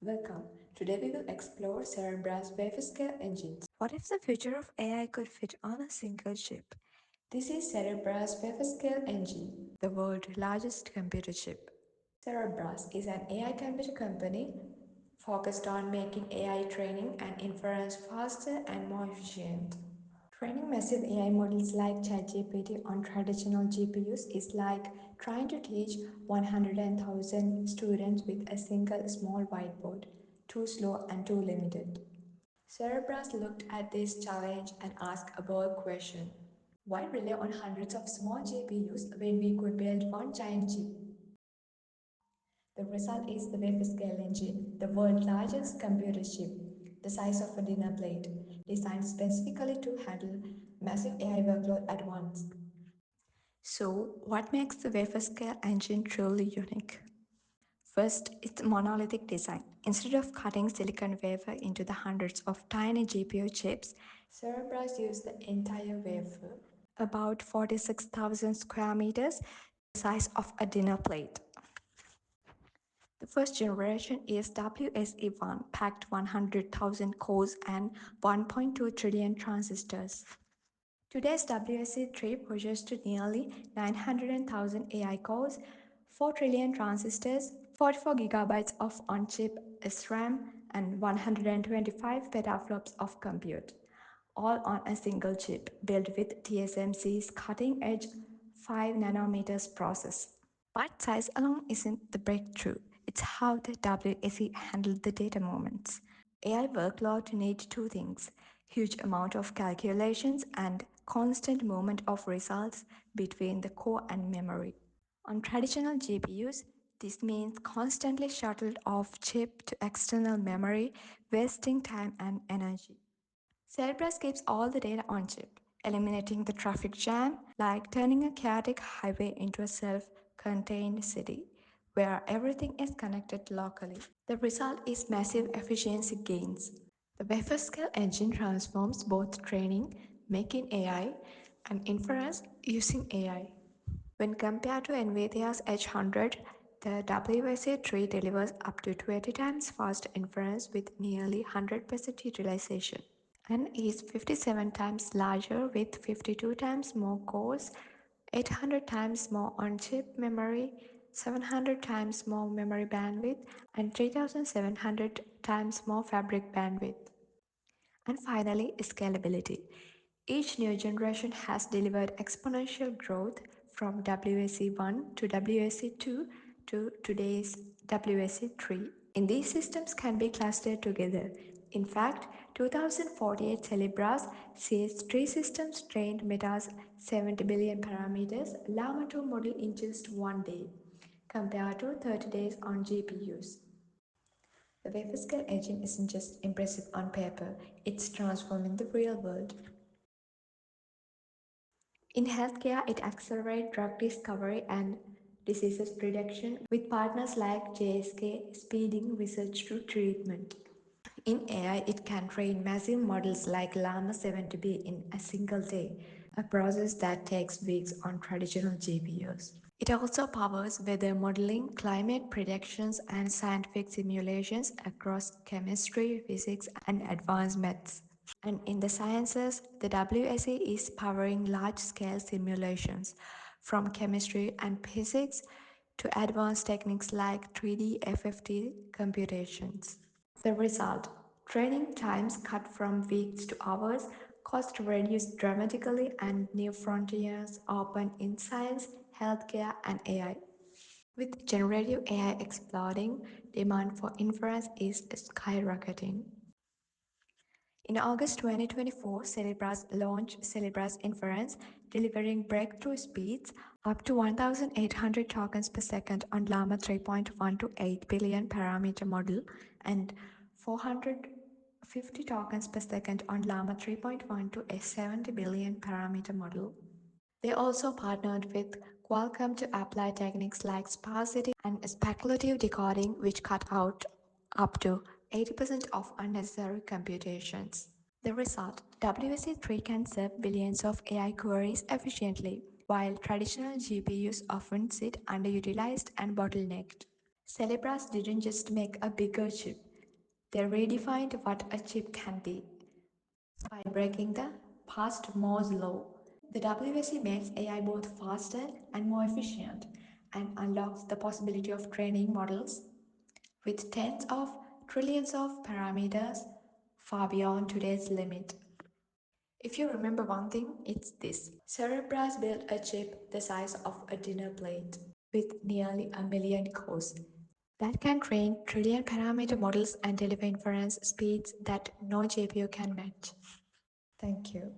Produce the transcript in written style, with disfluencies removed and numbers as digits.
Welcome. Today we will explore Cerebras Wafer-Scale Engines. What if the future of AI could fit on a single chip? This is Cerebras Wafer-Scale Engine, the world's largest computer chip. Cerebras is an AI computer company focused on making AI training and inference faster and more efficient. Training massive AI models like ChatGPT on traditional GPUs is like trying to teach 100,000 students with a single small whiteboard. Too slow and too limited. Cerebras looked at this challenge and asked a bold question. Why rely on hundreds of small GPUs when we could build one giant chip? The result is the Wafer-Scale Engine, the world's largest computer chip, the size of a dinner plate, designed specifically to handle massive AI workload at once. So, what makes the Wafer-Scale Engine truly unique? First, its monolithic design. Instead of cutting silicon wafer into the hundreds of tiny GPU chips, Cerebras use the entire wafer, about 46,000 square meters, the size of a dinner plate. The first generation is WSE1, packed 100,000 cores and 1.2 trillion transistors. Today's WSE3 pushes to nearly 900,000 AI cores, 4 trillion transistors, 44 gigabytes of on-chip SRAM, and 125 petaflops of compute, all on a single chip built with TSMC's cutting-edge 5 nanometers process. But size alone isn't the breakthrough, it's how the WSE handled the data movements. AI workload needs two things: huge amount of calculations and constant movement of results between the core and memory. On traditional GPUs, this means constantly shuttled off chip to external memory, wasting time and energy. Cerebras keeps all the data on chip, eliminating the traffic jam, like turning a chaotic highway into a self-contained city where everything is connected locally. The result is massive efficiency gains. The Wafer-Scale Engine transforms both training, making AI, and inference using AI. When compared to NVIDIA's H100, the WSE3 delivers up to 20 times faster inference with nearly 100% utilization, and is 57 times larger with 52 times more cores, 800 times more on-chip memory, 700 times more memory bandwidth, and 3700 times more fabric bandwidth. And finally, scalability. Each new generation has delivered exponential growth from WSE1 to WSE2 to today's WSE3. And these systems can be clustered together. In fact, 2048 Cerebras sees three systems trained Meta's 70 billion parameters Llama 2 model in just one day, compared to 30 days on GPUs. The Wafer-Scale Engine isn't just impressive on paper, it's transforming the real world. In healthcare, it accelerates drug discovery and diseases prediction with partners like JSK speeding research to treatment. In AI, it can train massive models like Llama 70B in a single day, a process that takes weeks on traditional GPUs. It also powers weather modeling, climate predictions, and scientific simulations across chemistry, physics, and advanced maths. And in the sciences, the WSE is powering large-scale simulations from chemistry and physics to advanced techniques like 3D FFT computations. The result: training times cut from weeks to hours, cost reduced dramatically, and new frontiers open in science, healthcare, and AI. With generative AI exploding, demand for inference is skyrocketing. In August 2024, Cerebras launched Cerebras Inference, delivering breakthrough speeds up to 1,800 tokens per second on Llama 3.1 to 8 billion parameter model and 450 tokens per second on Llama 3.1 to a 70 billion parameter model. They also partnered with Qualcomm to apply techniques like sparsity and speculative decoding, which cut out up to 80% of unnecessary computations. The result: WSE3 can serve billions of AI queries efficiently, while traditional GPUs often sit underutilized and bottlenecked. Cerebras didn't just make a bigger chip, They redefined what a chip can be by breaking the past Moore's law. The WSE makes AI both faster and more efficient and unlocks the possibility of training models with tens of trillions of parameters far beyond today's limit. If you remember one thing, it's this. Cerebras built a chip the size of a dinner plate with nearly a million cores that can train trillion parameter models and deliver inference speeds that no GPU can match. Thank you.